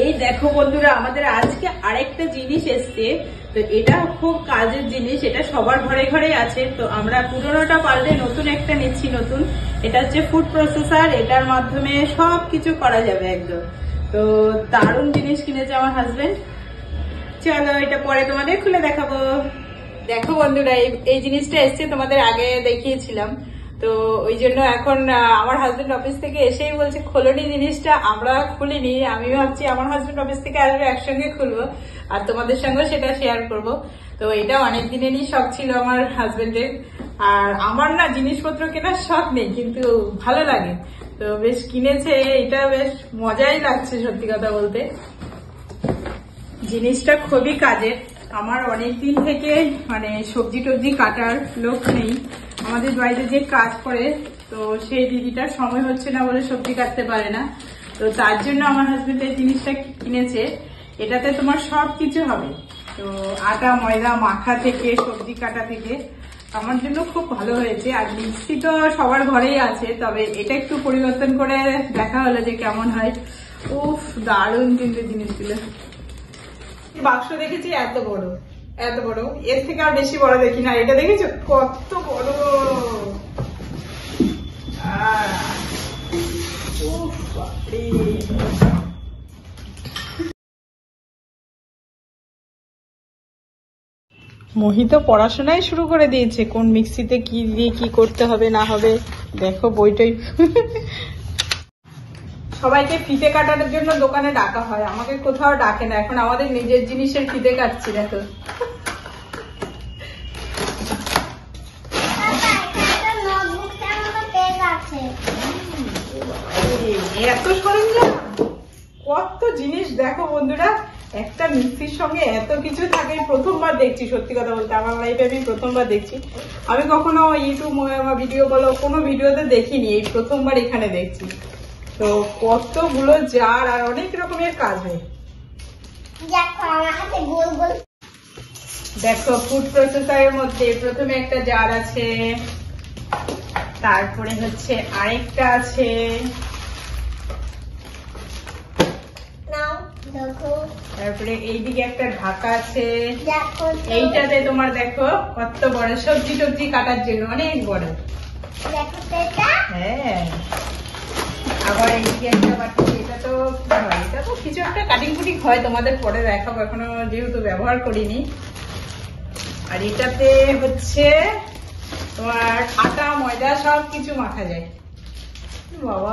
এই দেখো বন্ধুরা, আমাদের আজকে আরেকটা জিনিস এসছে। তো এটা খুব কাজের জিনিস, এটা সবার ঘরে ঘরে আছে। তো আমরা পুরোনোটা পাল্টে নতুন একটা নিচ্ছি। নতুন এটা হচ্ছে ফুড প্রসেসর, এটার মাধ্যমে সবকিছু করা যাবে একদম। তো দারুণ জিনিস কিনেছে আমার হাজবেন্ড। চলো এটা পরে তোমাদের খুলে দেখাবো। দেখো বন্ধুরা, এই জিনিসটা এসছে, তোমাদের আগে দেখিয়েছিলাম। তো ওই জন্য এখন আমার হাজবেন্ড অফিস থেকে এসেই বলছে খোলনি জিনিসটা। আমরা খুলিনি, আমি ভাবছি আমার হাজবেন্ড অফিস থেকে আসবে একসঙ্গে খুলবো আর তোমাদের সঙ্গে সেটা শেয়ার করব। তো এটা অনেক দিনেরই শখ ছিল আমার হাজবেন্ডের। আর আমার না জিনিসপত্র কেনার শখ নেই, কিন্তু ভালো লাগে। তো বেশ কিনেছে, এটা বেশ মজাই লাগছে সত্যি কথা বলতে। জিনিসটা খুবই কাজের। আমার অনেকদিন থেকে মানে সবজি টবজি কাটার লোক নেই। আমাদের বাড়িতে যে কাজ করে, তো সেই দিদিটার সময় হচ্ছে না বলে সবজি কাটতে পারে না। তো তার জন্য আমার হাজবেন্ড এই জিনিসটা কিনেছে। এটাতে তোমার সবকিছু হবে, তো আটা ময়দা মাখা থেকে সবজি কাটা থেকে। আমার জন্য খুব ভালো হয়েছে। আর মিক্সি তো সবার ঘরেই আছে, তবে এটা একটু পরিবর্তন করে দেখা হলো যে কেমন হয়। উফ, দারুণ কিন্তু জিনিসগুলো। বাক্স দেখেছি এত বড়, এত বড়, এর থেকে আর বেশি বড় দেখি না। এটা দেখেছো কত বড়। মোহিত পড়াশোনাই শুরু করে দিয়েছে, কোন মিক্সিতে কি দিয়ে কি করতে হবে না হবে। দেখো বইটাই। সবাইকে ফিতে কাটার জন্য দোকানে ডাকা হয়, আমাকে কোথাও ডাকে না। এখন আমাদের নিজের জিনিসের ফিতে কাটছি। দেখো এত সরঞ্জাম, কত জিনিস। দেখো বন্ধুরা, একটা মিক্সির সঙ্গে এত কিছু থাকে। প্রথমবার দেখছি সত্যি কথা বলতে, আমার লাইফে আমি প্রথমবার দেখছি। আমি কখনো ইউটিউব ভিডিও বলো কোনো ভিডিওতে দেখিনি, এই প্রথমবার এখানে দেখছি। তো কতগুলো জার আর অনেক রকমের কাজ হয়। দেখো ফুড প্রসেসরের মধ্যে প্রথমে একটা জার আছে, তারপরে হচ্ছে আরেকটা আছে, তারপরে এইদিকে একটা ঢাকা আছে। এইটাতে তোমার দেখো কত বড়, সবজি টবজি কাটার জন্য অনেক বড়। হ্যাঁ, আবার এইদিকে একটা বাটি। এটা তো কিছু একটা কাটিং কুটিং হয়, তোমাদের পরে দেখাবো, এখনো যেহেতু ব্যবহার করিনি। আর এটাতে হচ্ছে তোমার আটা ময়দা সব কিছু মাখা যায়। বাবা।